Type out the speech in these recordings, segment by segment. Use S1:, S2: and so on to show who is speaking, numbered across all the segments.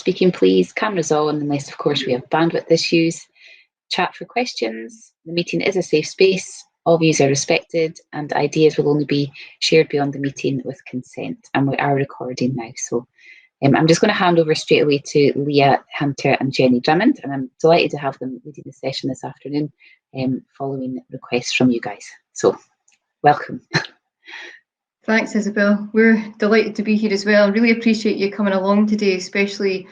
S1: Speaking, please. Cameras on, unless, of course, we have bandwidth issues. Chat for questions. The meeting is a safe space. All views are respected, and ideas will only be shared beyond the meeting with consent. And we are recording now, so I'm just going to hand over straight away to Leah Hunter and Jenny Drummond, and I'm delighted to have them leading the session this afternoon, following requests from you guys. So, welcome.
S2: Thanks, Isabel. We're delighted to be here as well. Really appreciate you coming along today, especially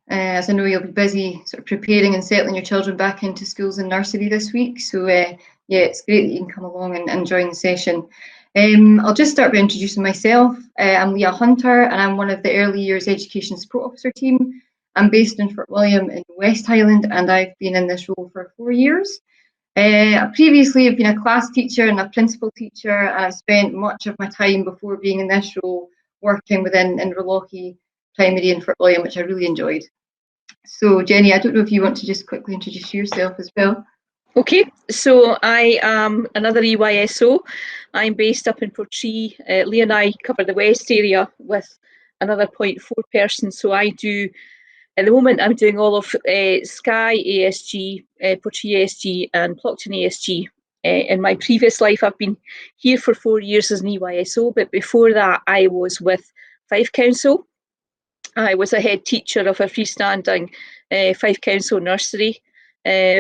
S2: as I know you'll be busy sort of preparing and settling your children back into schools and nursery this week. So yeah, it's great that you can come along and join the session. I'll just start by introducing myself. I'm Leah Hunter, and I'm one of the Early Years Education Support Officer team. I'm based in Fort William in West Highland, and I've been in this role for 4 years. Previously, I've been a class teacher and a principal teacher, and I've spent much of my time before being in this role working within Inverlochy Primary in Fort William, which I really enjoyed. So Jenny, I don't know if you want to just quickly introduce yourself as well.
S3: Okay, so I am another EYSO. I'm based up in Portree. Leah and I cover the West area with another 0.4 person. So I do, at the moment, I'm doing all of Skye ASG, Portree ASG and Ploughton ASG. In my previous life, I've been here for 4 years as an EYSO, but before that, I was with Fife Council. I was a head teacher of a freestanding Fife Council nursery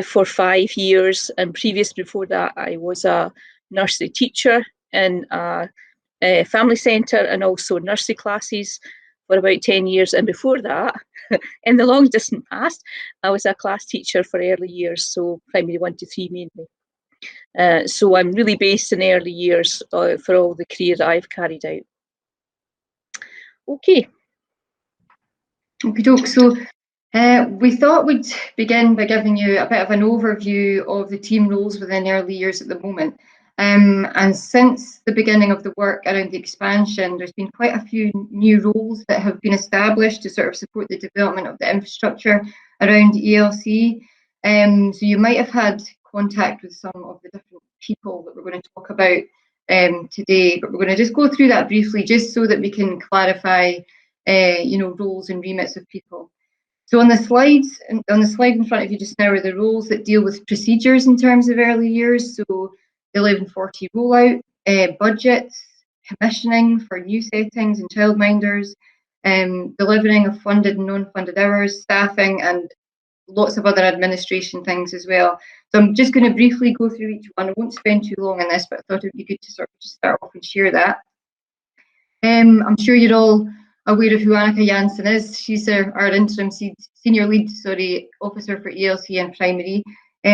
S3: for 5 years, and previous before that I was a nursery teacher in a family centre and also nursery classes for about 10 years, and before that, in the long distant past, I was a class teacher for early years, so primary 1 to 3 mainly. So I'm really based in early years for all the career that I've carried out. Okay.
S2: Okey-doke. So we thought we'd begin by giving you a bit of an overview of the team roles within early years at the moment. And since the beginning of the work around the expansion, there's been quite a few new roles that have been established to sort of support the development of the infrastructure around ELC. So you might have had contact with some of the different people that we're going to talk about today, but we're going to just go through that briefly just so that we can clarify roles and remits of people. So on the slides, on the slide in front of you just now are the roles that deal with procedures in terms of early years. So the 1140 rollout, budgets, commissioning for new settings and childminders, delivering of funded and non-funded hours, staffing, and lots of other administration things as well. So I'm just going to briefly go through each one. I won't spend too long on this, but I thought it would be good to sort of just start off and share that. I'm sure you're all aware of who Annika Jansen is. She's our interim senior lead officer for ELC and primary.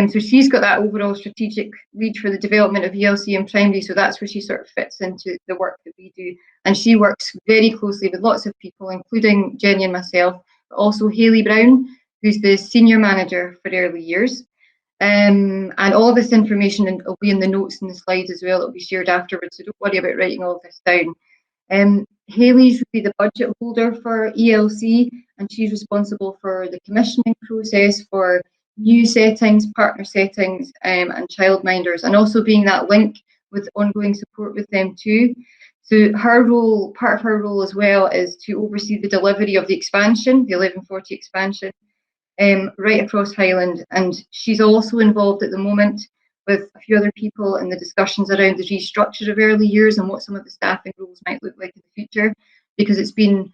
S2: So she's got that overall strategic lead for the development of ELC and primary. So that's where she sort of fits into the work that we do. And she works very closely with lots of people, including Jenny and myself, but also Hayley Brown, who's the senior manager for early years. And all of this information will be in the notes and the slides as well. It'll be shared afterwards. So don't worry about writing all of this down. Hayley's really the budget holder for ELC, and she's responsible for the commissioning process for new settings, partner settings, and childminders, and also being that link with ongoing support with them too. So her role, part of her role as well, is to oversee the delivery of the expansion, the 1140 expansion, right across Highland, and she's also involved at the moment with a few other people in the discussions around the restructure of early years and what some of the staffing roles might look like in the future, because it's been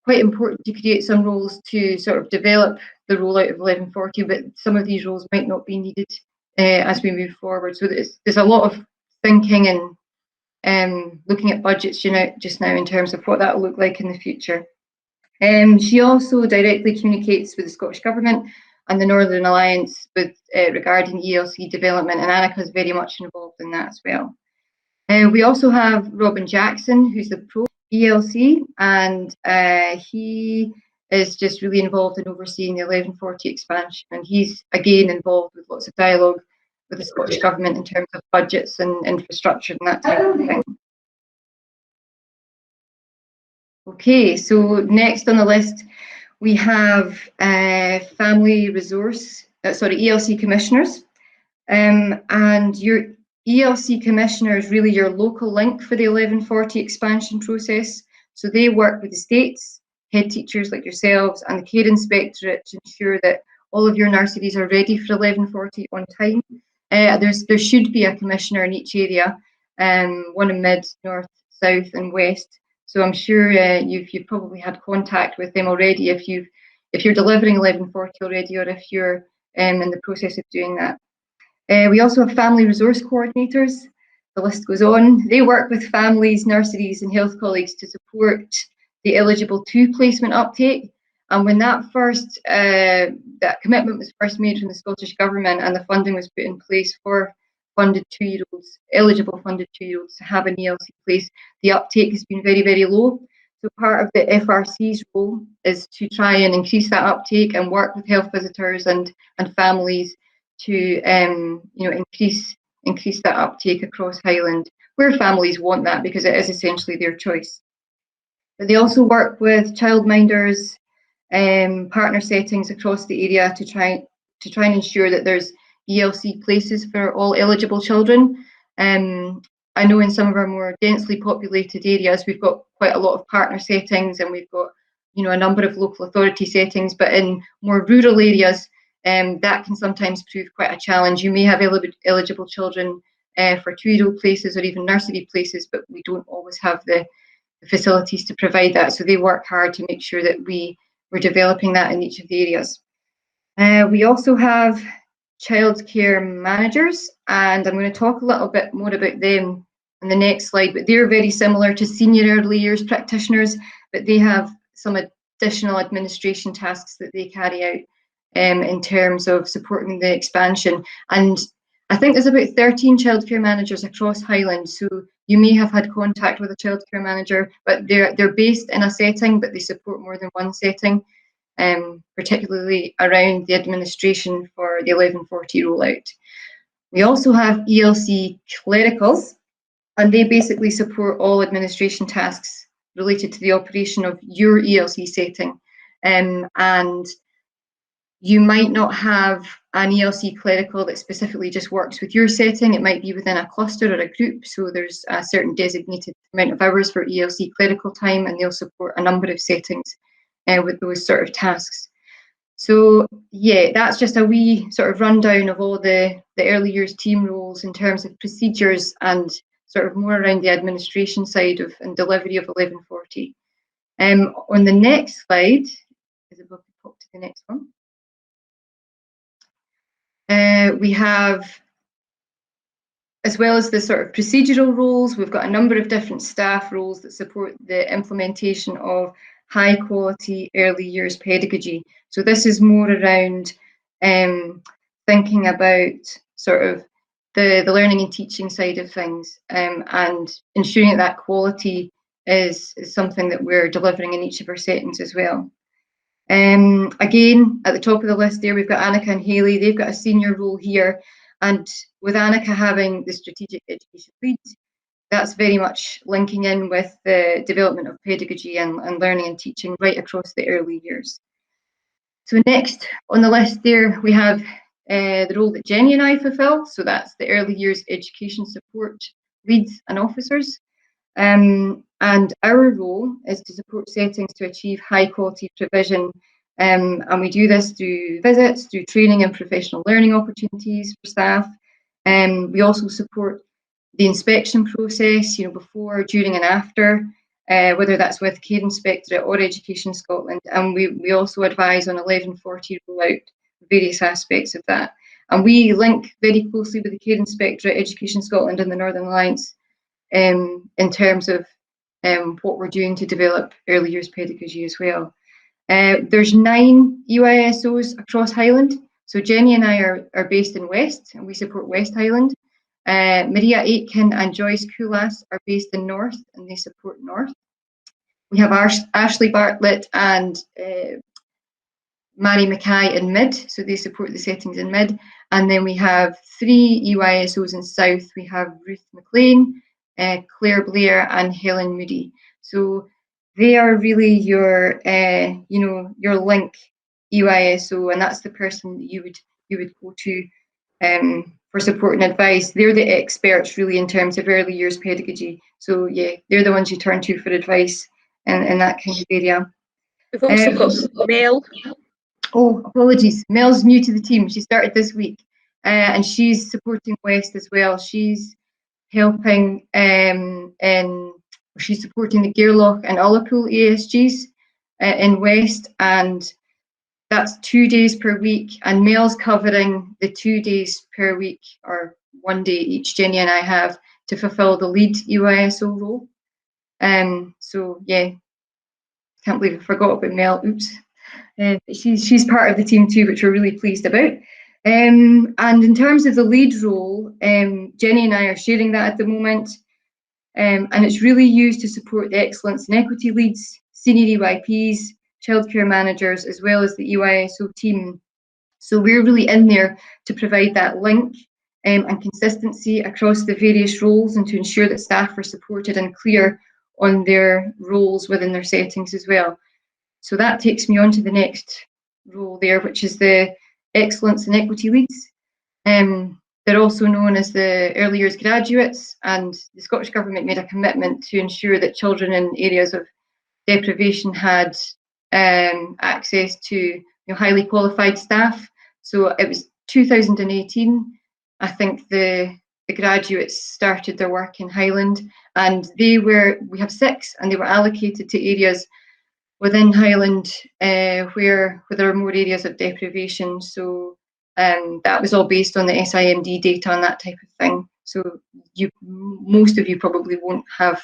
S2: quite important to create some roles to sort of develop the rollout of 1140, but some of these roles might not be needed as we move forward. So there's a lot of thinking and looking at budgets just now in terms of what that will look like in the future. She also directly communicates with the Scottish Government and the Northern Alliance with regarding ELC development, and Annika is very much involved in that as well. We also have Robin Jackson, who's the pro ELC, and he is just really involved in overseeing the 1140 expansion, and he's again involved with lots of dialogue with the Scottish Government in terms of budgets and infrastructure and that type of thing. Okay, so next on the list we have ELC commissioners, and your ELC commissioner is really your local link for the 1140 expansion process. So they work with the states head teachers like yourselves and the Care Inspectorate to ensure that all of your nurseries are ready for 11:40 on time. There should be a commissioner in each area, one in Mid, North, South and West. So I'm sure you've probably had contact with them already if you're delivering 11:40 already, or if you're in the process of doing that. We also have family resource coordinators. The list goes on. They work with families, nurseries and health colleagues to support the eligible 2 placement uptake. And when that commitment was first made from the Scottish Government and the funding was put in place for funded 2-year-olds, eligible funded 2-year-olds to have an ELC place, the uptake has been very, very low. So part of the FRC's role is to try and increase that uptake and work with health visitors and families to increase that uptake across Highland, where families want that because it is essentially their choice. But they also work with childminders, partner settings across the area to try and ensure that there's ELC places for all eligible children. I know in some of our more densely populated areas we've got quite a lot of partner settings and we've got a number of local authority settings, but in more rural areas that can sometimes prove quite a challenge. You may have eligible children for 2-year-old places or even nursery places, but we don't always have the facilities to provide that. So they work hard to make sure that we're developing that in each of the areas. We also have childcare managers, and I'm going to talk a little bit more about them in the next slide, but they're very similar to senior early years practitioners, but they have some additional administration tasks that they carry out in terms of supporting the expansion. And I think there's about 13 childcare managers across Highland, so you may have had contact with a childcare manager, but they're based in a setting, but they support more than one setting, particularly around the administration for the 11:40 rollout. We also have ELC clericals, and they basically support all administration tasks related to the operation of your ELC setting. And you might not have an ELC clerical that specifically just works with your setting. It might be within a cluster or a group. So there's a certain designated amount of hours for ELC clerical time, and they'll support a number of settings with those sort of tasks. So yeah, that's just a wee sort of rundown of all the early years team roles in terms of procedures and sort of more around the administration side of and delivery of 11:40. On the next slide, is it pop to the next one? We have, as well as the sort of procedural roles, we've got a number of different staff roles that support the implementation of high quality early years pedagogy. So this is more around thinking about sort of the learning and teaching side of things, and ensuring that quality is something that we're delivering in each of our settings as well. Again, at the top of the list there, we've got Annika and Hayley. They've got a senior role here, and with Annika having the strategic education lead, that's very much linking in with the development of pedagogy and learning and teaching right across the early years. So next on the list there, we have the role that Jenny and I fulfill. So that's the early years education support leads and officers. And our role is to support settings to achieve high quality provision. And we do this through visits, through training and professional learning opportunities for staff. We also support the inspection process, before, during and after, whether that's with Care Inspectorate or Education Scotland. And we also advise on 11:40 rollout, various aspects of that. And we link very closely with the Care Inspectorate, Education Scotland and the Northern Alliance in terms of what we're doing to develop early years pedagogy as well. There's 9 EYSOs across Highland. So Jenny and I are based in West, and we support West Highland. Maria Aitken and Joyce Kulas are based in North, and they support North. We have Ashley Bartlett and Mary Mackay in Mid, so they support the settings in Mid. And then we have 3 EYSOs in South. We have Ruth McLean, Claire Blair and Helen Moody. So they are really your your link EYSO, and that's the person that you would go to for support and advice. They're the experts really in terms of early years pedagogy. So yeah, they're the ones you turn to for advice in that kind of area.
S3: We've also got Mel.
S2: Oh, apologies. Mel's new to the team. She started this week, and she's supporting West as well. She's helping she's supporting the Gairloch and Ullapool ESGs in West, and that's 2 days per week. And Mel's covering the 2 days per week, or 1 day each, Jenny and I have, to fulfill the lead EYSO role. So yeah, can't believe I forgot about Mel. Oops. She's part of the team too, which we're really pleased about. And in terms of the lead role, Jenny and I are sharing that at the moment, and it's really used to support the excellence and equity leads, senior EYPs, childcare managers, as well as the EYSO team. So we're really in there to provide that link and consistency across the various roles, and to ensure that staff are supported and clear on their roles within their settings as well. So that takes me on to the next role there, which is the excellence and equity leads. They're also known as the early years graduates, and the Scottish Government made a commitment to ensure that children in areas of deprivation had access to highly qualified staff. So it was 2018, I think the graduates started their work in Highland, and we have 6, and they were allocated to areas within Highland where there are more areas of deprivation. So that was all based on the SIMD data and that type of thing. So most of you probably won't have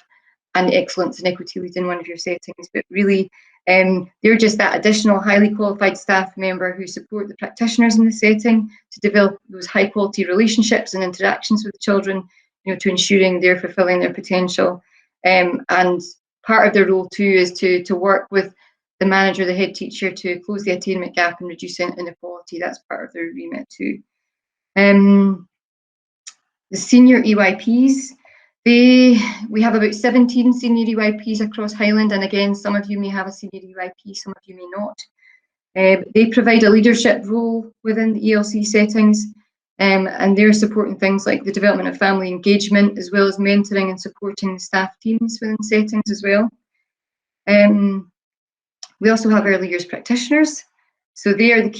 S2: an excellence and equity lead in one of your settings, but really they're just that additional highly qualified staff member who support the practitioners in the setting to develop those high quality relationships and interactions with the children, to ensuring they're fulfilling their potential. And part of their role too is to work with the manager, the head teacher, to close the attainment gap and reduce inequality. That's part of their remit too. The senior EYPs, we have about 17 senior EYPs across Highland, and again, some of you may have a senior EYP, some of you may not. They provide a leadership role within the ELC settings, and they're supporting things like the development of family engagement, as well as mentoring and supporting staff teams within settings as well. We also have early years practitioners. So they have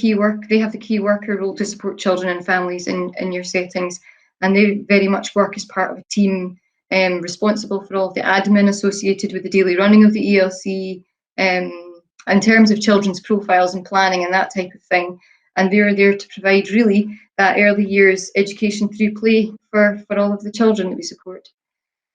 S2: the key worker role to support children and families in your settings, and they very much work as part of a team responsible for all of the admin associated with the daily running of the ELC, in terms of children's profiles and planning and that type of thing. And they're there to provide really that early years education through play for all of the children that we support.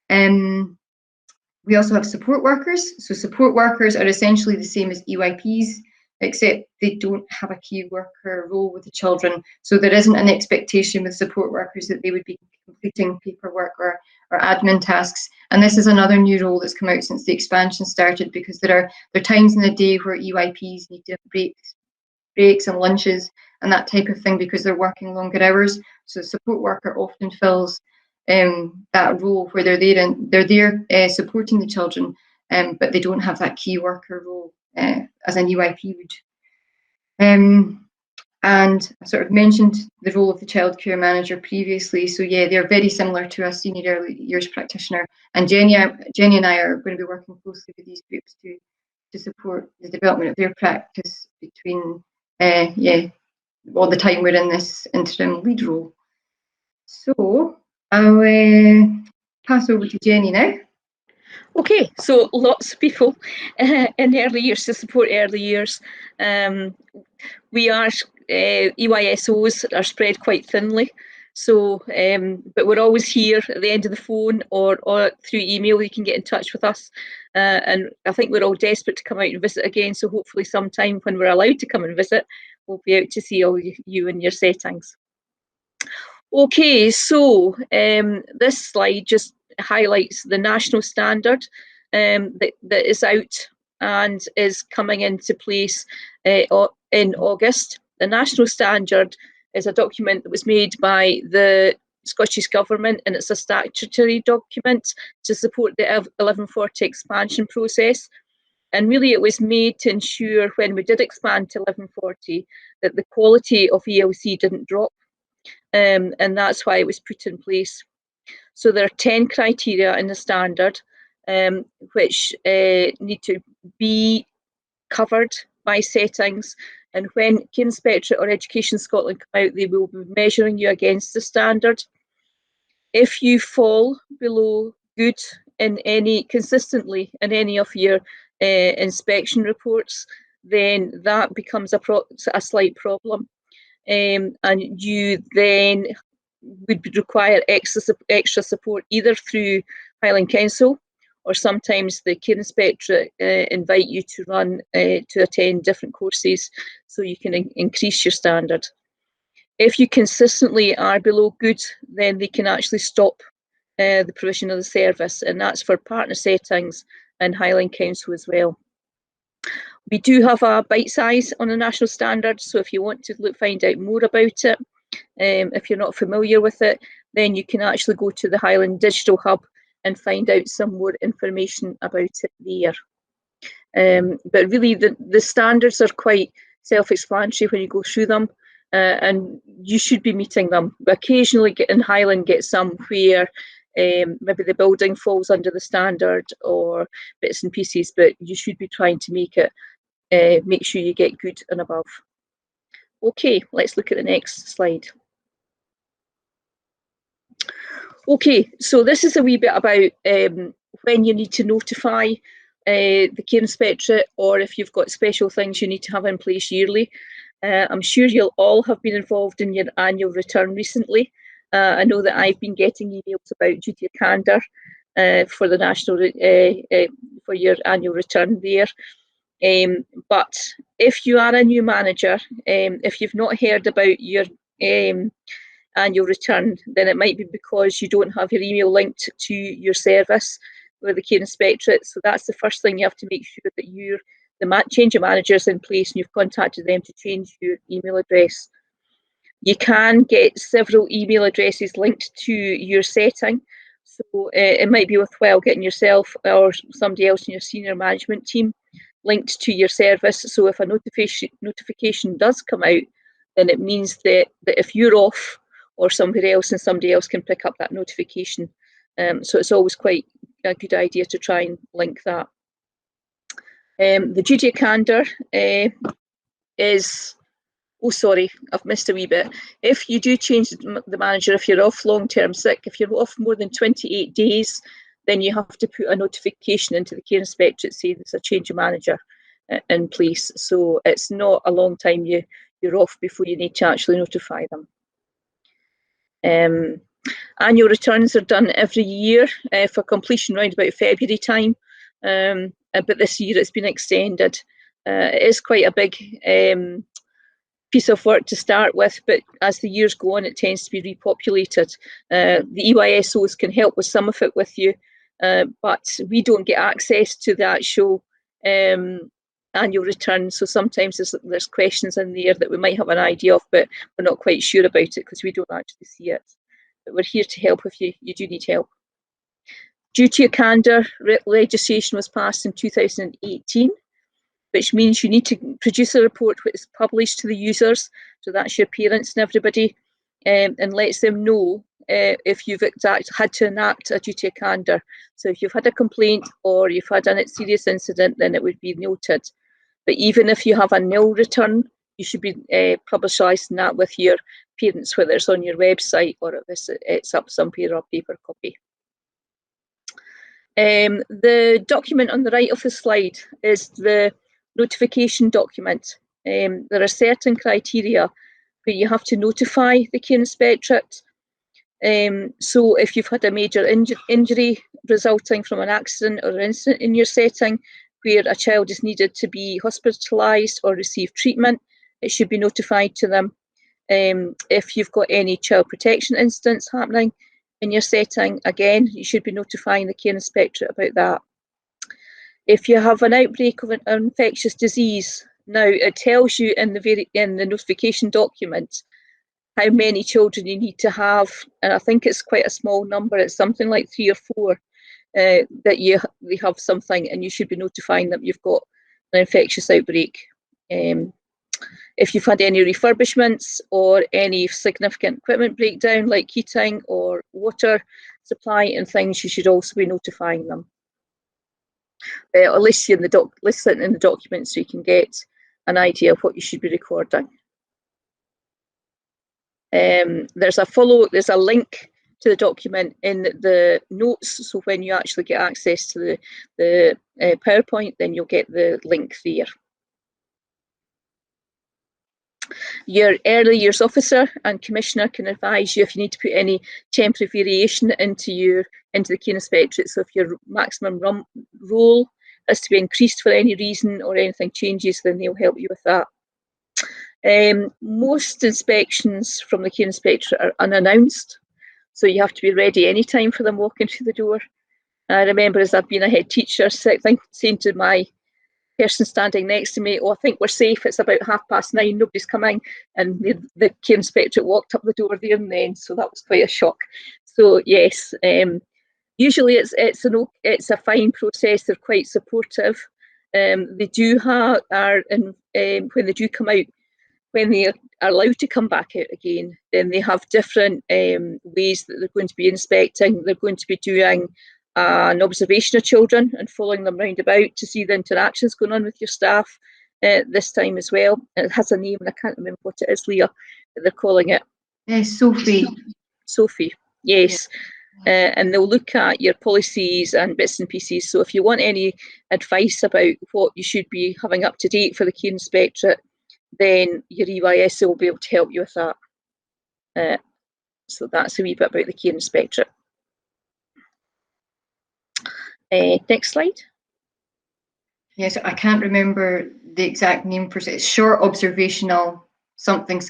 S2: We also have support workers. So support workers are essentially the same as EYPs, except they don't have a key worker role with the children. So there isn't an expectation with support workers that they would be completing paperwork or admin tasks. And this is another new role that's come out since the expansion started, because there are times in the day where EYPs need to have breaks and lunches and that type of thing, because they're working longer hours. So support worker often fills that role where they're there supporting the children, but they don't have that key worker role as an EYP would. And I sort of mentioned the role of the childcare manager previously. So yeah, they're very similar to a senior early years practitioner. And Jenny and I are going to be working closely with these groups to support the development of their practice between all the time we're in this interim lead role. So I'll pass over to Jenny now.
S3: Okay, so lots of people in early years to support early years. We are EYSOs are spread quite thinly, so but we're always here at the end of the phone or through email. You can get in touch with us, and I think we're all desperate to come out and visit again. So hopefully, sometime when we're allowed to come and visit, we'll be out to see all you in your settings. Okay, so this slide just highlights the national standard that is out and is coming into place in August. The national standard is a document that was made by the Scottish Government, and it's a statutory document to support the 1140 expansion process. And really it was made to ensure, when we did expand to 1140, that the quality of ELC didn't drop. And that's why it was put in place. So there are 10 criteria in the standard which need to be covered by settings, and when Care Inspectorate or Education Scotland come out, they will be measuring you against the standard. If you fall below good consistently in any of your inspection reports, then that becomes a slight problem, and you then would require extra support either through Highland Council, or sometimes the Care Inspectorate invite you to attend different courses so you can increase your standard. If you consistently are below good, then they can actually stop the provision of the service, and that's for partner settings and Highland Council as well. We do have a bite size on the national standard, so if you want to find out more about it, if you're not familiar with it, then you can actually go to the Highland Digital Hub and find out some more information about it there. But really the standards are quite self-explanatory when you go through them, and you should be meeting them. We occasionally in Highland get some where maybe the building falls under the standard or bits and pieces, but you should be trying to make sure you get good and above. Okay, let's look at the next slide. Okay, so this is a wee bit about when you need to notify the Care Inspectorate, or if you've got special things you need to have in place yearly. I'm sure you'll all have been involved in your annual return recently. I know that I've been getting emails about duty of candour for the national for your annual return there. But if you are a new manager, if you've not heard about your annual return, then it might be because you don't have your email linked to your service with the Care Inspectorate. So that's the first thing you have to make sure that the change of manager is in place and you've contacted them to change your email address. You can get several email addresses linked to your setting, so it might be worthwhile getting yourself or somebody else in your senior management team linked to your service. So if a notification does come out, then it means that if you're off or somebody else, and somebody else can pick up that notification. So it's always quite a good idea to try and link that. The duty of candour is, oh sorry, I've missed a wee bit. If you do change the manager, if you're off long-term sick, if you're off more than 28 days, then you have to put a notification into the Care Inspectorate saying there's a change of manager in place. So it's not a long time you're off before you need to actually notify them. Annual returns are done every year for completion around about February time, but this year it's been extended. It is quite a big piece of work to start with, but as the years go on, it tends to be repopulated. The EYSOs can help with some of it with you, but we don't get access to the actual annual return, so sometimes there's questions in there that we might have an idea of, but we're not quite sure about it because we don't actually see it. But we're here to help if you do need help. Duty of candour legislation was passed in 2018, which means you need to produce a report which is published to the users, so that's your parents and everybody, and lets them know if you've had to enact a duty of candour. So if you've had a complaint or you've had a serious incident, then it would be noted. But even if you have a nil return, you should be publicising that with your parents, whether it's on your website or if it's up somewhere or paper copy. The document on the right of the slide is the notification document. There are certain criteria where you have to notify the Care Inspectorate. So if you've had a major injury resulting from an accident or incident in your setting where a child is needed to be hospitalised or receive treatment, it should be notified to them. If you've got any child protection incidents happening in your setting, again, you should be notifying the Care Inspectorate about that. If you have an outbreak of an infectious disease, now it tells you in the notification document how many children you need to have, and I think it's quite a small number. It's something like 3 or 4 that they have something, and you should be notifying them you've got an infectious outbreak. If you've had any refurbishments or any significant equipment breakdown like heating or water supply and things, you should also be notifying them. list in the document so you can get an idea of what you should be recording. There's a link to the document in the notes, so when you actually get access to the PowerPoint, then you'll get the link there. Your early years officer and commissioner can advise you if you need to put any temporary variation into the Care Inspectorate. So if your maximum role is to be increased for any reason or anything changes, then they'll help you with that. Most inspections from the Care Inspectorate are unannounced, so you have to be ready any time for them walking through the door. I remember, as I've been a head teacher, saying to my person standing next to me, "Oh, I think we're safe, it's about 9:30, nobody's coming," and the Care Inspectorate walked up the door there and then, so that was quite a shock. So yes, usually it's a fine process. They're quite supportive. They do have when they do come out, when they are allowed to come back out again, then they have different ways that they're going to be inspecting. They're going to be doing an observation of children and following them round about to see the interactions going on with your staff this time as well. It has a name and I can't remember what it is, Leah, that they're calling it.
S2: Sophie.
S3: Sophie, yes. Yeah. And they'll look at your policies and bits and pieces. So if you want any advice about what you should be having up to date for the Care Inspectorate, then your EYS will be able to help you with that. So that's a wee bit about the Care Inspectorate. Next slide.
S2: Yes, I can't remember the exact name for it. It's short observational something,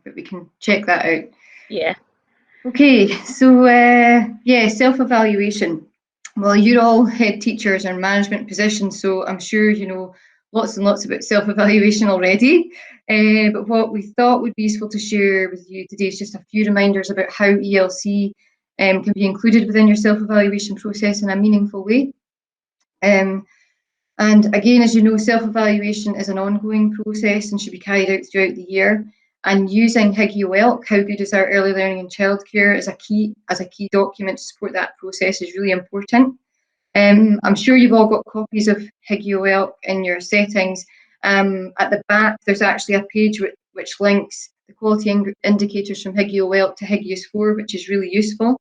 S2: but we can check that out.
S3: Yeah.
S2: Okay, so yeah, self-evaluation. Well, you're all head teachers in management positions, so I'm sure you know lots and lots about self-evaluation already. But what we thought would be useful to share with you today is just a few reminders about how ELC can be included within your self-evaluation process in a meaningful way. And again, as you know, self-evaluation is an ongoing process and should be carried out throughout the year. And using HigEOLC, How Good is Our Early Learning and Childcare, as a key document to support that process is really important. I'm sure you've all got copies of HigEOLC in your settings. At the back, there's actually a page which links the quality indicators from HigEOLC to HigUse4, which is really useful.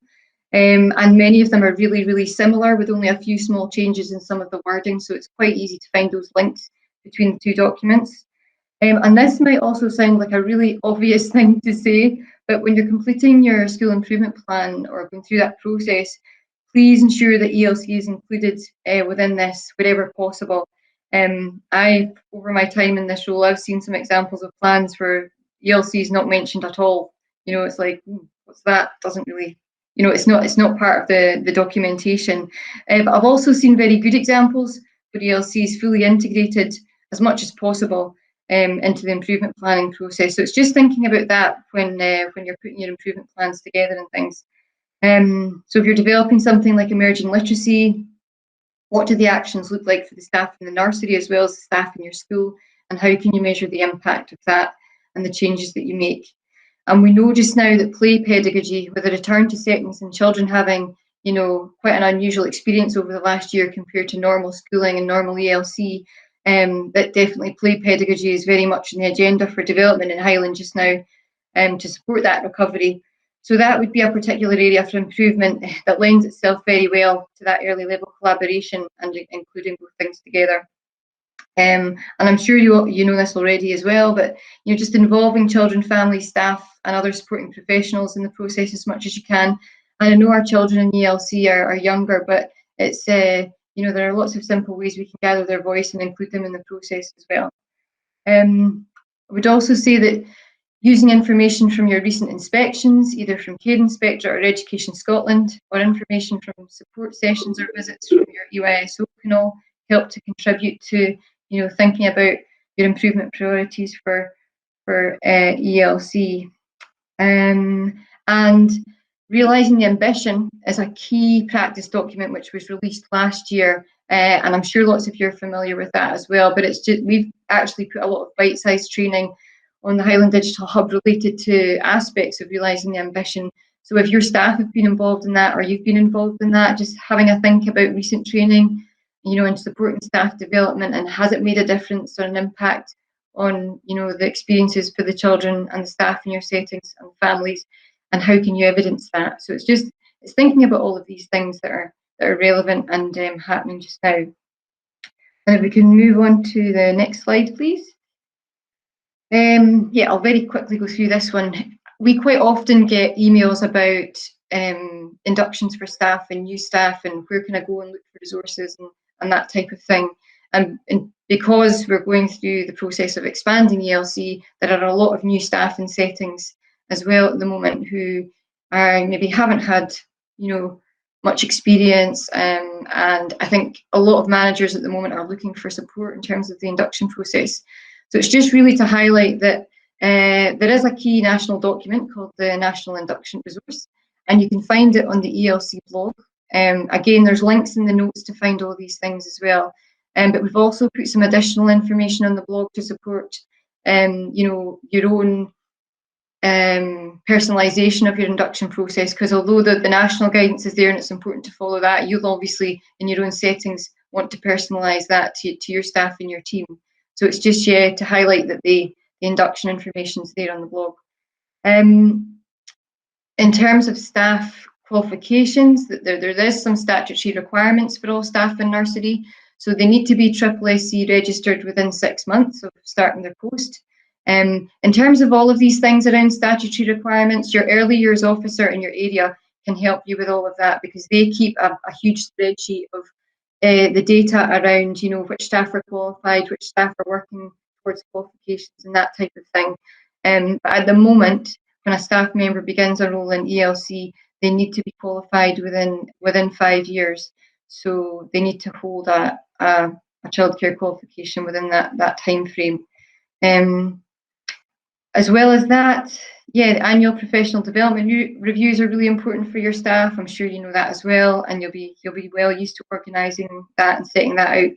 S2: And many of them are really, really similar with only a few small changes in some of the wording. So it's quite easy to find those links between the two documents. And this might also sound like a really obvious thing to say, but when you're completing your school improvement plan or going through that process, please ensure that ELC is included within this wherever possible. Over my time in this role, I've seen some examples of plans where ELC is not mentioned at all. You know, it's like, what's that? Doesn't really, you know, it's not part of the documentation. But I've also seen very good examples where ELC is fully integrated as much as possible into the improvement planning process. So it's just thinking about that when you're putting your improvement plans together and things. So if you're developing something like emerging literacy, what do the actions look like for the staff in the nursery as well as the staff in your school, and how can you measure the impact of that and the changes that you make? And we know just now that play pedagogy, with a return to settings and children having, you know, quite an unusual experience over the last year compared to normal schooling and normal ELC, that definitely play pedagogy is very much on the agenda for development in Highland just now, to support that recovery. So that would be a particular area for improvement that lends itself very well to that early level collaboration and including both things together. And I'm sure you know this already as well, but you know, just involving children, families, staff, and other supporting professionals in the process as much as you can. And I know our children in ELC are younger, but it's you know, there are lots of simple ways we can gather their voice and include them in the process as well. I would also say that using information from your recent inspections, either from Care Inspectorate or Education Scotland, or information from support sessions or visits from your EYSO can all help to contribute to, you know, thinking about your improvement priorities for ELC. And realising the ambition is a key practice document which was released last year, and I'm sure lots of you are familiar with that as well, but it's just, we've actually put a lot of bite-sized training on the Highland Digital Hub related to aspects of realising the ambition. So if your staff have been involved in that, or you've been involved in that, just having a think about recent training in supporting staff development, and has it made a difference or an impact on, the experiences for the children and the staff in your settings and families, and how can you evidence that? So it's thinking about all of these things that are relevant and happening just now. And if we can move on to the next slide, please. Yeah, I'll very quickly go through this one. We quite often get emails about inductions for staff and new staff, and where can I go and look for resources and that type of thing. And because we're going through the process of expanding ELC, there are a lot of new staff in settings as well at the moment who maybe haven't had, much experience, and I think a lot of managers at the moment are looking for support in terms of the induction process. So it's just really to highlight that there is a key national document called the National Induction Resource, and you can find it on the ELC blog. Again, there's links in the notes to find all these things as well. But we've also put some additional information on the blog to support, your own personalisation of your induction process, because although the national guidance is there and it's important to follow that, you'll obviously in your own settings want to personalise that to your staff and your team. So it's just to highlight that the induction information is there on the blog. In terms of staff qualifications, there is some statutory requirements for all staff in nursery. So they need to be SSSC registered within 6 months of starting their post. In terms of all of these things around statutory requirements, your early years officer in your area can help you with all of that, because they keep a huge spreadsheet of the data around, which staff are qualified, which staff are working towards qualifications and that type of thing. But at the moment, when a staff member begins a role in ELC, they need to be qualified within 5 years. So they need to hold a childcare qualification within that time frame. As well as that, the annual professional development reviews are really important for your staff. I'm sure you know that as well, and you'll be well used to organising that and setting that out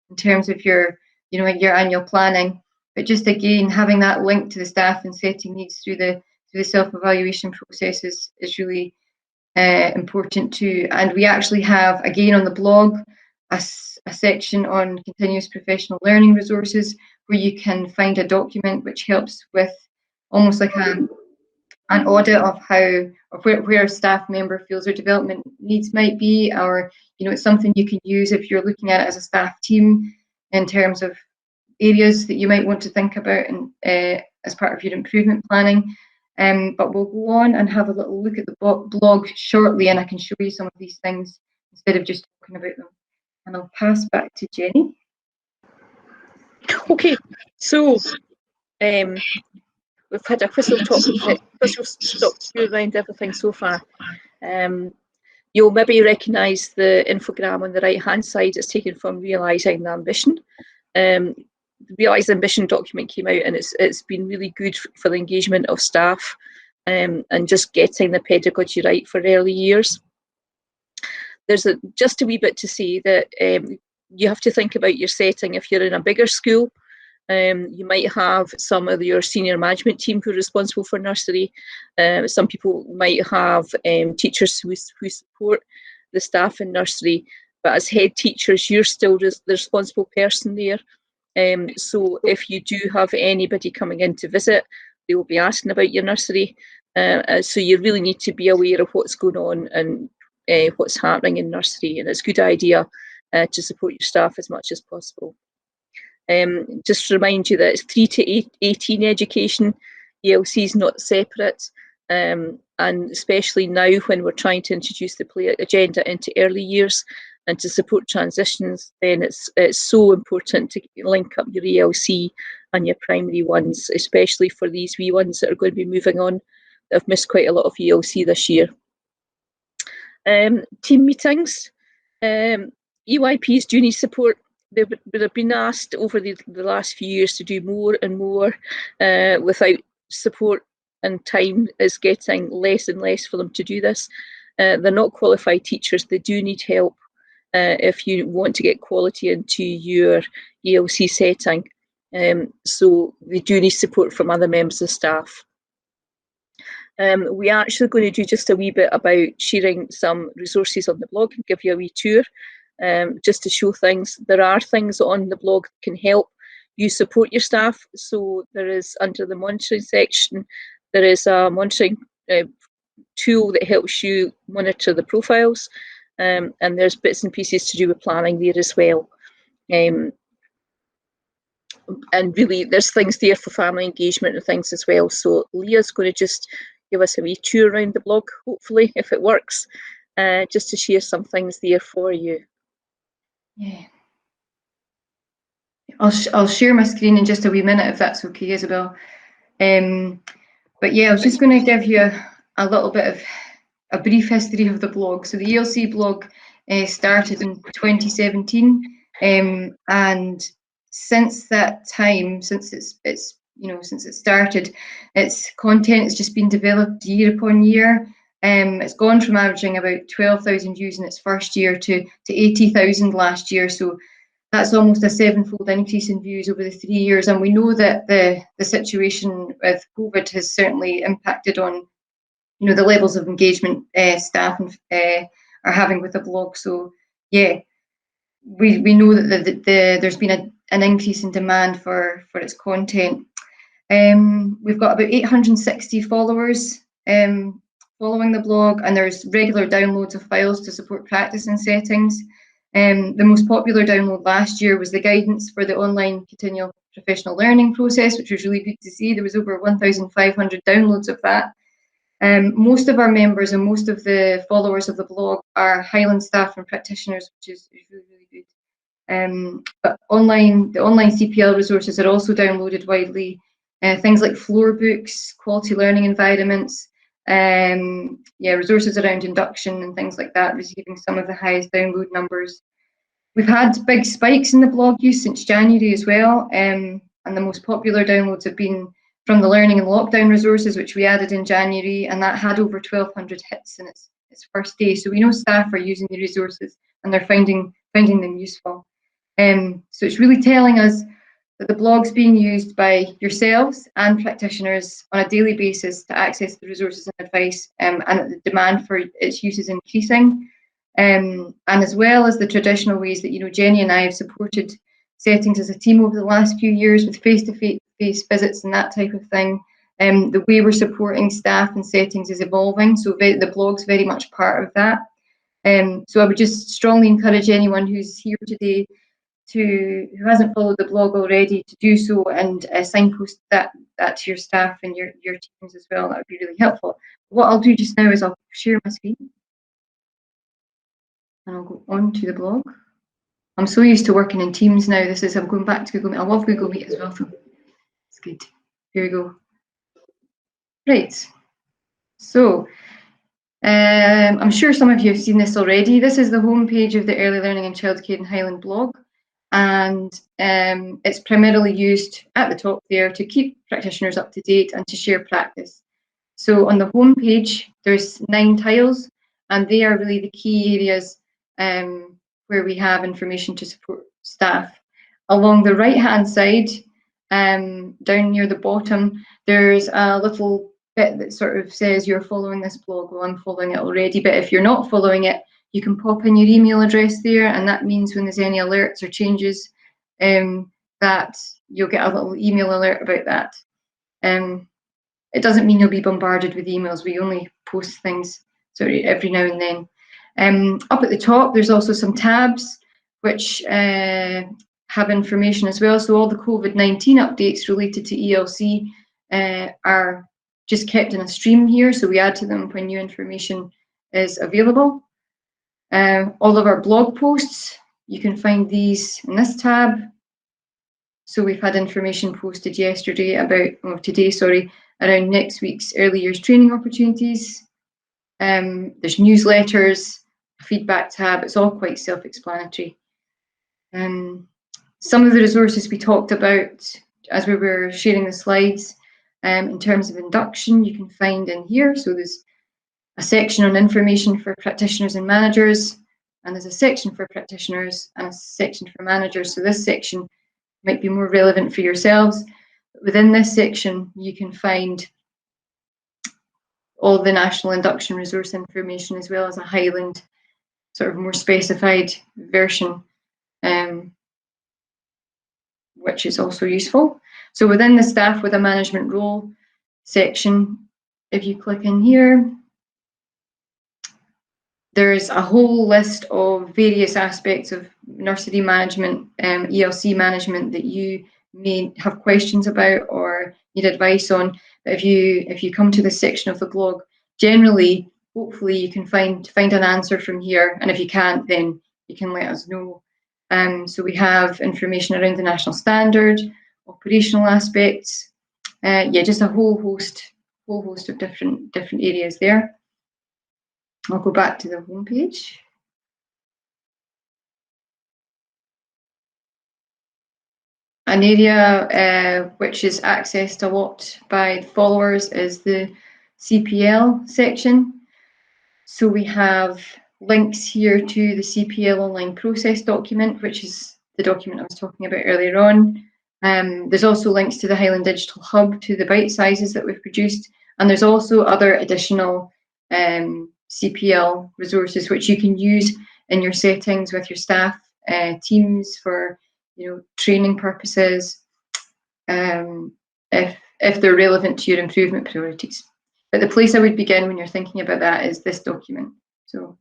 S2: in terms of your annual planning. But just again, having that link to the staff and setting needs through the self-evaluation process is really important too. And we actually have, again, on the blog, a section on continuous professional learning resources, where you can find a document which helps with almost like an audit of where a staff member feels their development needs might be, or it's something you can use if you're looking at it as a staff team in terms of areas that you might want to think about and as part of your improvement planning. But we'll go on and have a little look at the blog shortly, and I can show you some of these things instead of just talking about them. And I'll pass back to Jenny.
S3: Okay, so we've had a whistle stop around everything so far. You'll maybe recognise the infogram on the right-hand side. It's taken from Realising the Ambition. The Realise the Ambition document came out, and it's been really good for the engagement of staff and just getting the pedagogy right for early years. There's just a wee bit to say that you have to think about your setting. If you're in a bigger school, you might have some of your senior management team who are responsible for nursery. Some people might have teachers who support the staff in nursery, but as head teachers, you're still the responsible person there. So if you do have anybody coming in to visit, they will be asking about your nursery. So you really need to be aware of what's going on and what's happening in nursery, and it's a good idea to support your staff as much as possible. Just to remind you that it's 3 to 18 education. ELC is not separate, and especially now when we're trying to introduce the play agenda into early years and to support transitions, then it's so important to link up your ELC and your primary ones, especially for these wee ones that are going to be moving on, that have missed quite a lot of ELC this year. Team meetings. EYPs do need support. They would have been asked over the last few years to do more and more. Without support, and time is getting less and less for them to do this. They're not qualified teachers. They do need help if you want to get quality into your ELC setting. So they do need support from other members of staff. We are actually going to do just a wee bit about sharing some resources on the blog and give you a wee tour. just to show things. There are things on the blog that can help you support your staff. So there is, under the monitoring section, there is a monitoring tool that helps you monitor the profiles, and there's bits and pieces to do with planning there as well. And really, there's things there for family engagement and things as well. So Leah's going to just give us a wee tour around the blog, hopefully, if it works, just to share some things there for you.
S2: Yeah. I'll share my screen in just a wee minute, if that's okay, Isabel. But yeah, I was just going to give you a little bit of a brief history of the blog. So the ELC blog started in 2017, and since that time, since it started, its content has just been developed year upon year. It's gone from averaging about 12,000 views in its first year to 80,000 last year. So that's almost a 7-fold increase in views over the 3 years. And we know that the situation with COVID has certainly impacted on, the levels of engagement staff are having with the blog. So yeah, we know that there's been an increase in demand for its content. We've got about 860 followers following the blog, and there's regular downloads of files to support practice and settings. The most popular download last year was the guidance for the online continual professional learning process, which was really good to see. There was over 1,500 downloads of that. Most of our members and most of the followers of the blog are Highland staff and practitioners, which is really, really good. But the online CPL resources are also downloaded widely. Things like floor books, quality learning environments, resources around induction and things like that, receiving some of the highest download numbers. We've had big spikes in the blog use since January as well, and the most popular downloads have been from the learning and lockdown resources, which we added in January, and that had over 1,200 hits in its first day. So we know staff are using the resources and they're finding them useful. So it's really telling us that the blog's being used by yourselves and practitioners on a daily basis to access the resources and advice, and that the demand for its use is increasing. And as well as the traditional ways that Jenny and I have supported settings as a team over the last few years with face-to-face visits and that type of thing, the way we're supporting staff and settings is evolving. So the blog's very much part of that. So I would just strongly encourage anyone who's here today who hasn't followed the blog already to do so, and signpost that to your staff and your teams as well. That would be really helpful. What I'll do just now is I'll share my screen and I'll go on to the blog. I'm so used to working in Teams now. I'm going back to Google Meet. I love Google Meet as well, so it's good. Here we go. Right. So I'm sure some of you have seen this already. This is the homepage of the Early Learning and Childcare in Highland blog, and it's primarily used at the top there to keep practitioners up to date and to share practice. So on the homepage, there's 9 tiles, and they are really the key areas where we have information to support staff. Along the right-hand side, down near the bottom, there's a little bit that sort of says you're following this blog. Well, I'm following it already, but if you're not following it, you can pop in your email address there, and that means when there's any alerts or changes, that you'll get a little email alert about that. It doesn't mean you'll be bombarded with emails. We only post things every now and then. Up at the top, there's also some tabs which have information as well. So all the COVID-19 updates related to ELC are just kept in a stream here. So we add to them when new information is available. All of our blog posts, you can find these in this tab. So we've had information posted today, around next week's early years training opportunities. There's newsletters, feedback tab. It's all quite self-explanatory. Some of the resources we talked about as we were sharing the slides in terms of induction, you can find in here. So there's a section on information for practitioners and managers, and there's a section for practitioners and a section for managers. So this section might be more relevant for yourselves. Within this section, you can find all the national induction resource information, as well as a Highland sort of more specified version, which is also useful. So within the staff with a management role section, if you click in here, there's a whole list of various aspects of nursery management, ELC management that you may have questions about or need advice on. But if you come to this section of the blog, generally, hopefully you can find an answer from here. And if you can't, then you can let us know. So we have information around the national standard, operational aspects, just a whole host of different areas there. I'll go back to the home page. An area which is accessed a lot by followers is the CPL section. So we have links here to the CPL online process document, which is the document I was talking about earlier on. There's also links to the Highland Digital Hub, to the bite sizes that we've produced, and there's also other additional CPL resources which you can use in your settings with your staff teams for training purposes, if they're relevant to your improvement priorities. But the place I would begin when you're thinking about that is this document. So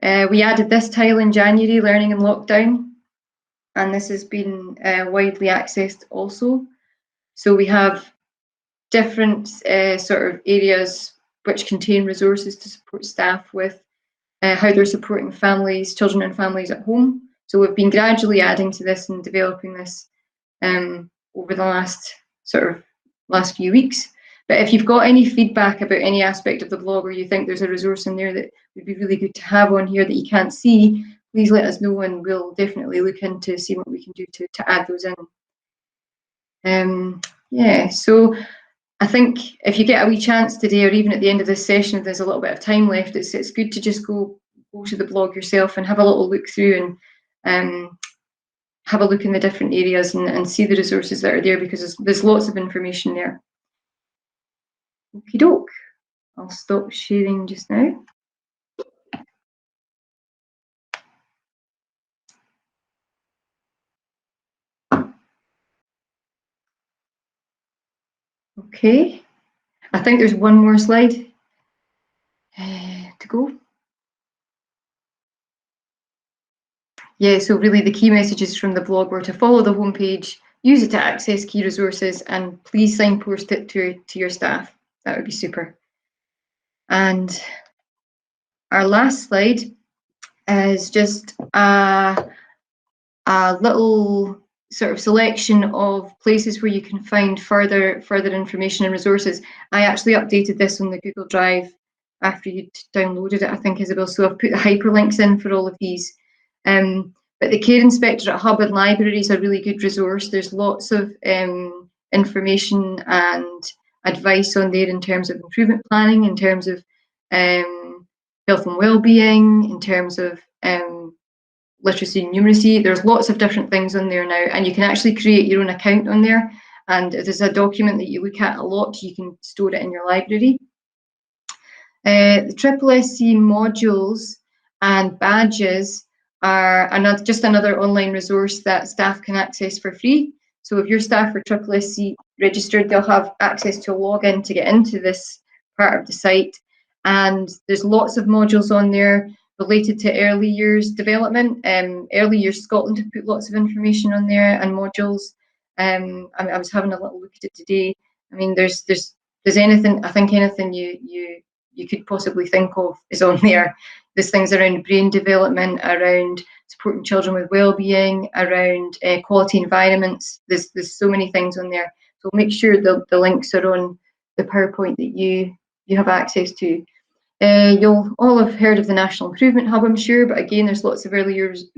S2: we added this tile in January, learning in lockdown, and this has been widely accessed also. So we have different sort of areas which contain resources to support staff with how they're supporting families, children and families at home. So we've been gradually adding to this and developing this over the last few weeks. But if you've got any feedback about any aspect of the blog, or you think there's a resource in there that would be really good to have on here that you can't see, please let us know and we'll definitely look into see what we can do to add those in. So I think if you get a wee chance today, or even at the end of this session, if there's a little bit of time left, it's good to just go to the blog yourself and have a little look through and have a look in the different areas and see the resources that are there, because there's lots of information there. Okie doke. I'll stop sharing just now. Okay. I think there's one more slide to go. Yeah, so really the key messages from the blog were to follow the homepage, use it to access key resources, and please signpost it to your staff. That would be super. And our last slide is just a little sort of selection of places where you can find further information and resources. I actually updated this on the Google Drive after you'd downloaded it, I think, Isabel, so I've put the hyperlinks in for all of these. But the Care Inspectorate Hub and Library is a really good resource. There's lots of information and advice on there in terms of improvement planning, in terms of health and well-being, in terms of literacy and numeracy. There's lots of different things on there now, and you can actually create your own account on there. And if there's a document that you look at a lot, you can store it in your library. The SSSC modules and badges are just another online resource that staff can access for free. So if your staff are SSSC registered, they'll have access to a login to get into this part of the site. And there's lots of modules on there related to early years development. Early Years Scotland have put lots of information on there and modules. I was having a little look at it today. I mean, there's anything, I think anything you could possibly think of is on there. There's things around brain development, around supporting children with well-being, around quality environments. There's so many things on there. So make sure the links are on the PowerPoint that you have access to. You'll all have heard of the National Improvement Hub, I'm sure, but again, there's lots of early years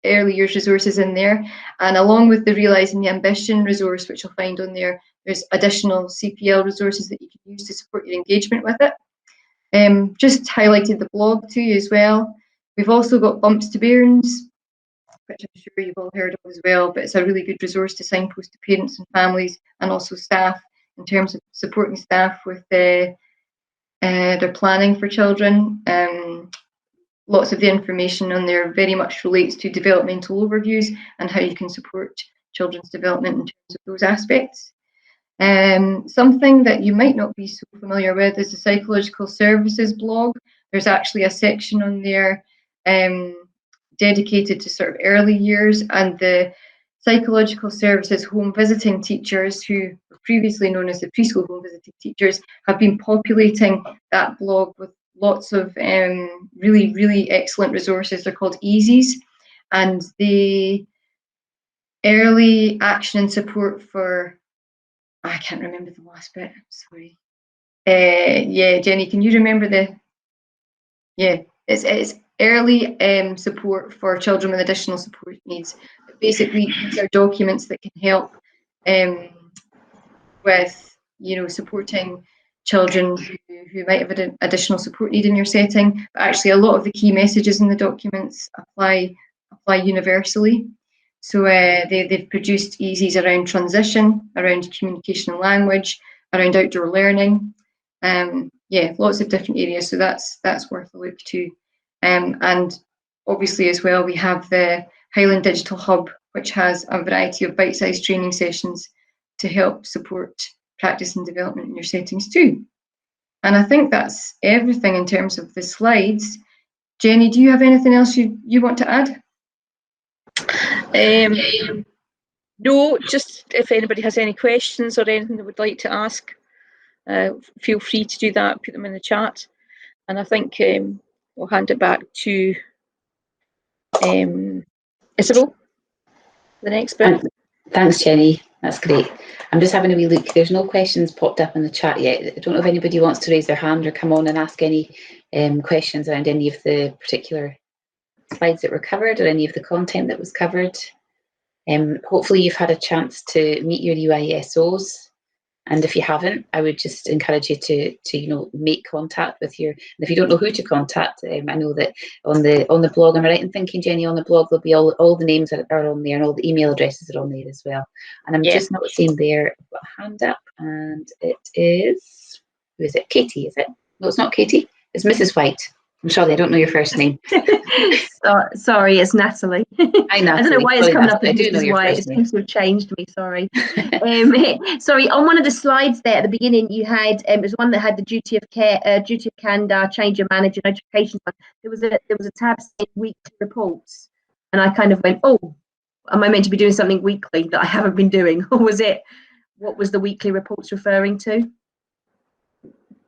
S2: resources in there. And along with the Realising the Ambition resource, which you'll find on there, there's additional CPL resources that you can use to support your engagement with it. Just highlighted the blog to you as well. We've also got Bumps to Bairns, which I'm sure you've all heard of as well, but it's a really good resource to signpost to parents and families and also staff in terms of supporting staff with their planning for children. Lots of the information on there very much relates to developmental overviews and how you can support children's development in terms of those aspects. Something that you might not be so familiar with is the Psychological Services blog. There's actually a section on there dedicated to sort of early years, and the Psychological Services home visiting teachers, who were previously known as the preschool home visiting teachers, have been populating that blog with lots of really, really excellent resources. They're called EASIs, and the early action and support for, I can't remember the last bit, sorry. Yeah, Jenny, can you remember the, yeah, it's early support for children with additional support needs. Basically, these are documents that can help with, you know, supporting children who might have an additional support need in your setting. But actually, a lot of the key messages in the documents apply universally. So they've produced EASIs around transition, around communication and language, around outdoor learning. Yeah, lots of different areas. So that's worth a look too. And obviously as well, we have the Highland Digital Hub, which has a variety of bite-sized training sessions to help support practice and development in your settings too. And I think that's everything in terms of the slides. Jenny, do you have anything else you want to add?
S3: No, just if anybody has any questions or anything they would like to ask, feel free to do that, put them in the chat. And I think we'll hand it back to Isabel, the next bit.
S1: Thanks, Jenny. That's great. I'm just having a wee look. There's no questions popped up in the chat yet. I don't know if anybody wants to raise their hand or come on and ask any questions around any of the particular slides that were covered or any of the content that was covered. Hopefully you've had a chance to meet your UISOs, and if you haven't, I would just encourage you to you know, make contact with your, and if you don't know who to contact, I know that on the blog, am I right in thinking, Jenny, on the blog there'll be all the names that are on there and all the email addresses are on there as well. And I'm just not seeing there, I've got a hand up, and it is, who is it? Katie, is it? No, it's not Katie, it's Mrs. White. I'm sorry, I don't know your first name.
S4: Sorry, it's Natalie.
S1: Hi, Natalie.
S4: I don't know why it's coming up.
S1: I do know your
S4: why
S1: first
S4: it
S1: name.
S4: seems to have changed me. Sorry. Sorry. On one of the slides there at the beginning, you had it was one that had the duty of care, duty of candor, change of manager, notifications. There was a tab saying weekly reports, and I kind of went, oh, am I meant to be doing something weekly that I haven't been doing, or was it? What was the weekly reports referring to?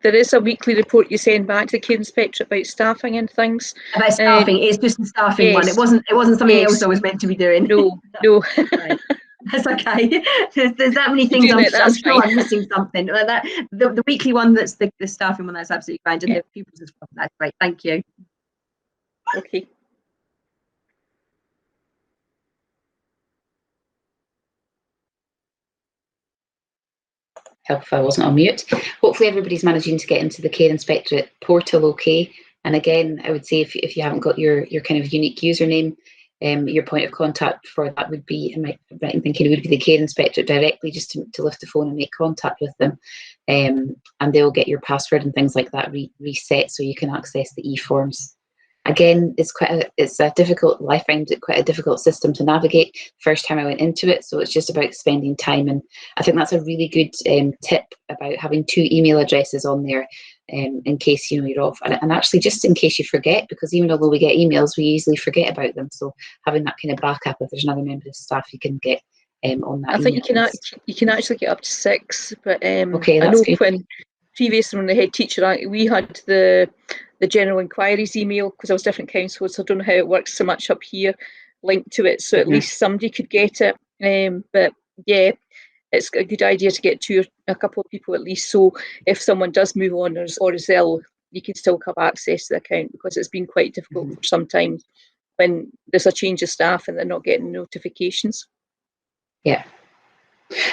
S3: There is a weekly report you send back to the care inspector about staffing and things.
S4: About staffing, it's just the staffing one. It wasn't something else I was meant to be doing.
S3: No.
S4: Right. That's okay. There's that many things I'm sure I'm missing something. The weekly one, that's the staffing one, that's absolutely fine. And the pupils as well. That's great. Thank you.
S3: Okay.
S1: Helpful, I wasn't on mute. Hopefully everybody's managing to get into the Care Inspectorate portal okay. And again, I would say if you haven't got your kind of unique username, your point of contact for that would be, am I right in thinking it would be the Care Inspectorate directly, just to lift the phone and make contact with them. And they'll get your password and things like that reset so you can access the e-forms. Again, it's a difficult, I find it quite a difficult system to navigate first time I went into it, so it's just about spending time, and I think that's a really good tip about having 2 email addresses on there in case you're off, and actually just in case you forget, because even although we get emails, we easily forget about them, so having that kind of backup, if there's another member of staff you can get on that.
S3: I think you can actually get up to 6, but
S1: okay,
S3: I know
S1: good.
S3: when previously when the head teacher, we had the general inquiries email, because I was different councils, so I don't know how it works so much up here linked to it, so at least somebody could get it. But yeah, it's a good idea to get a couple of people at least, so if someone does move on or is ill, you can still have access to the account, because it's been quite difficult for some time when there's a change of staff and they're not getting notifications. Yeah.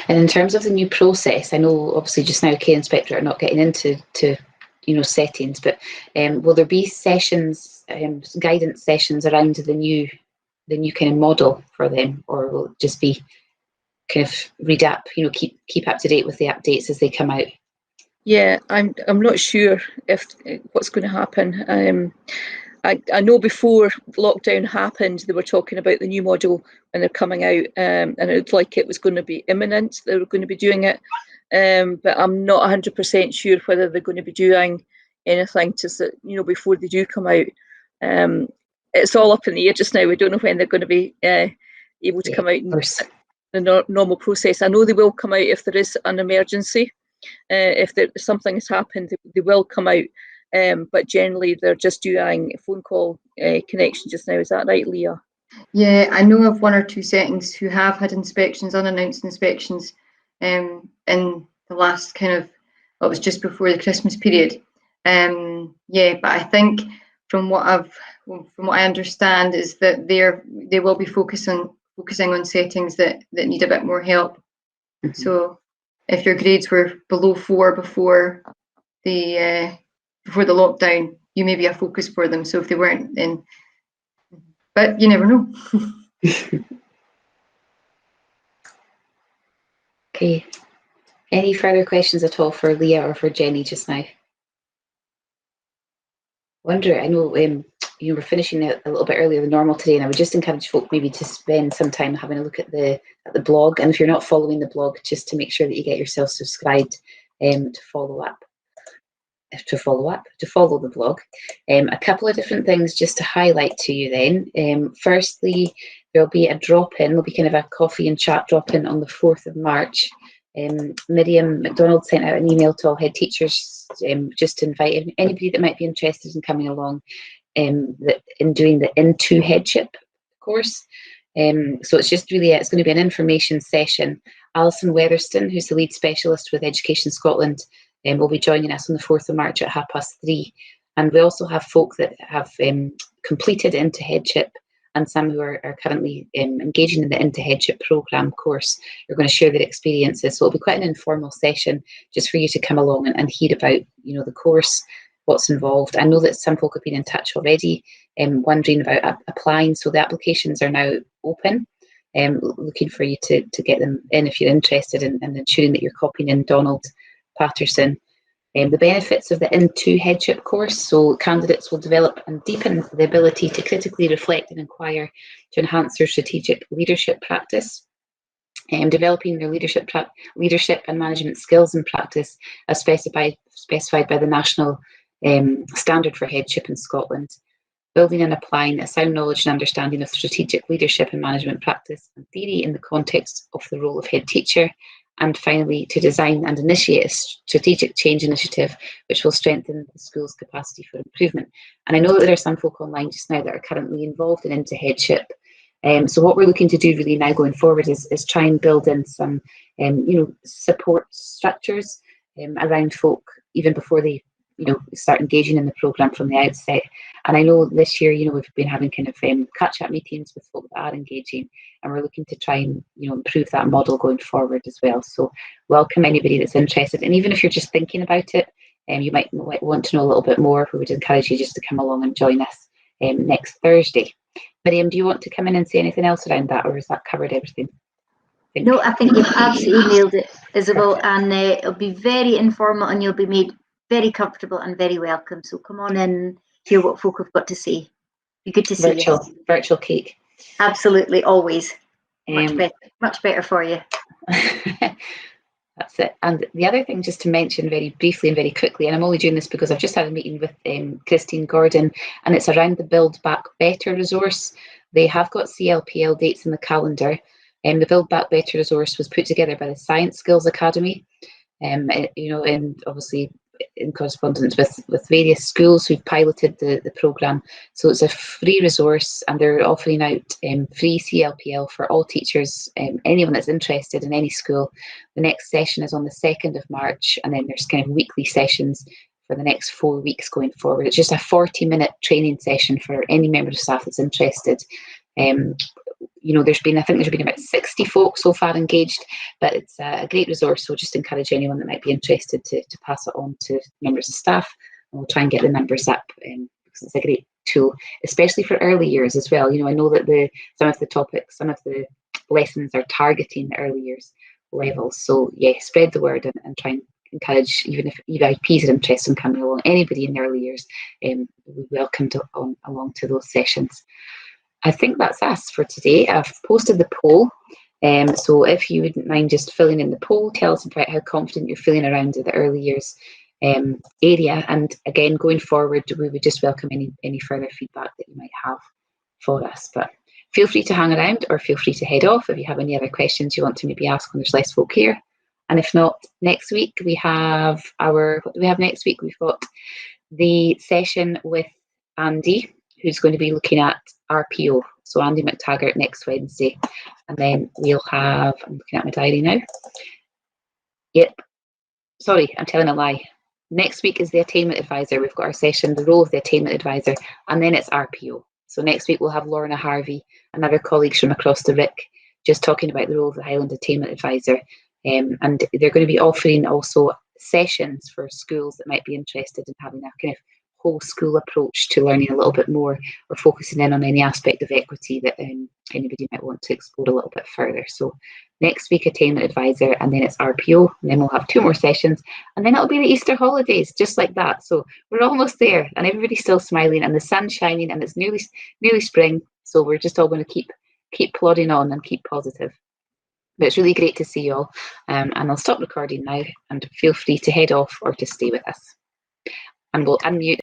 S1: And in terms of the new process, I know obviously just now Care Inspectorate are not getting into settings, but will there be sessions, guidance sessions around the new kind of model for them, or will it just be kind of read up, keep up to date with the updates as they come out?
S3: Yeah, I'm not sure if what's going to happen. I know before lockdown happened, they were talking about the new model when they're coming out, and it looked like it was going to be imminent. They were going to be doing it, but I'm not 100% sure whether they're going to be doing anything before they do come out. It's all up in the air just now. We don't know when they're going to be able to come out in the normal process. I know they will come out if there is an emergency. If something has happened, they will come out. But generally, they're just doing a phone call connection just now. Is that right, Leah?
S2: Yeah, I know of 1 or 2 settings who have had inspections, unannounced inspections, in the last it was just before the Christmas period. Yeah, but I think from what I understand is that they will be focusing on settings that need a bit more help. Mm-hmm. So if your grades were below 4 before the lockdown, you may be a focus for them. So if they weren't, then, but you never know.
S1: Okay. Any further questions at all for Leah or for Jenny just now? I know you were finishing a little bit earlier than normal today, and I would just encourage folk maybe to spend some time having a look at the blog, and if you're not following the blog, just to make sure that you get yourself subscribed to follow the blog. A couple of different things just to highlight to you then. Firstly, there'll be a drop-in, there'll be kind of a coffee and chat drop-in on the 4th of March. Miriam McDonald sent out an email to all head teachers just to invite anybody that might be interested in coming along in doing the Into Headship course. So it's just really, it's going to be an information session. Alison Weatherston, who's the lead specialist with Education Scotland, will be joining us on the 4th of March at 3:30. And we also have folk that have completed Into Headship and some who are currently engaging in the Into Headship programme course. You're going to share their experiences. So it'll be quite an informal session just for you to come along and hear about, the course, what's involved. I know that some folk have been in touch already, wondering about applying. So the applications are now open. Looking for you to get them in if you're interested in ensuring that you're copying in Donald Patterson. The benefits of the Into Headship course, so candidates will develop and deepen the ability to critically reflect and inquire to enhance their strategic leadership practice, developing their leadership and management skills and practice as specified by the National Standard for Headship in Scotland, building and applying a sound knowledge and understanding of strategic leadership and management practice and theory in the context of the role of head teacher, and finally to design and initiate a strategic change initiative which will strengthen the school's capacity for improvement. And I know that there are some folk online just now that are currently involved in Into Headship. So what we're looking to do really now going forward is try and build in some support structures around folk even before they start engaging in the programme from the outset. And I know this year, we've been having kind of catch-up meetings with folk that are engaging, and we're looking to try and, improve that model going forward as well. So welcome anybody that's interested. And even if you're just thinking about it, you might want to know a little bit more, we would encourage you just to come along and join us next Thursday. Miriam, do you want to come in and say anything else around that, or has that covered everything?
S4: No, I think you've absolutely nailed it, Isabel, and it'll be very informal and you'll be made very comfortable and very welcome. So come on in and hear what folk have got to say. Be good to see you.
S1: Virtual cake.
S4: Absolutely, always. Much better for you.
S1: That's it. And the other thing, just to mention very briefly and very quickly, and I'm only doing this because I've just had a meeting with Christine Gordon, and it's around the Build Back Better resource. They have got CLPL dates in the calendar. The Build Back Better resource was put together by the Science Skills Academy, and obviously in correspondence with various schools who've piloted the programme. So it's a free resource, and they're offering out free CLPL for all teachers, anyone that's interested in any school. The next session is on the 2nd of March, and then there's kind of weekly sessions for the next 4 weeks going forward. It's just a 40-minute training session for any member of staff that's interested. There's been about 60 folk so far engaged, but it's a great resource. So just encourage anyone that might be interested to pass it on to members of staff, and we'll try and get the numbers up because it's a great tool, especially for early years as well. I know that some of the lessons are targeting the early years levels. So yeah, spread the word and try and encourage, even if EIPs are interested in coming along, anybody in the early years, we welcome along to those sessions. I think that's us for today. I've posted the poll. So if you wouldn't mind just filling in the poll, tell us about how confident you're feeling around the early years area. And again, going forward, we would just welcome any further feedback that you might have for us. But feel free to hang around or feel free to head off if you have any other questions you want to maybe ask when there's less folk here. And if not, next week we have what do we have next week? We've got the session with Andy, who's going to be looking at RPO. So Andy McTaggart next Wednesday. And then we'll have, I'm looking at my diary now. Yep. Sorry, I'm telling a lie. Next week is the attainment advisor. We've got our session, the role of the attainment advisor, and then it's RPO. So next week we'll have Lorna Harvey and other colleagues from across the RIC just talking about the role of the Highland Attainment Advisor. And they're going to be offering also sessions for schools that might be interested in having a kind of whole school approach to learning a little bit more, or focusing in on any aspect of equity that anybody might want to explore a little bit further. So next week, Attainment Advisor, and then it's RPO, and then we'll have 2 more sessions, and then it'll be the Easter holidays, just like that. So we're almost there, and everybody's still smiling, and the sun's shining, and it's nearly spring. So we're just all going to keep plodding on and keep positive. But it's really great to see you all, and I'll stop recording now, and feel free to head off or to stay with us. And we'll unmute.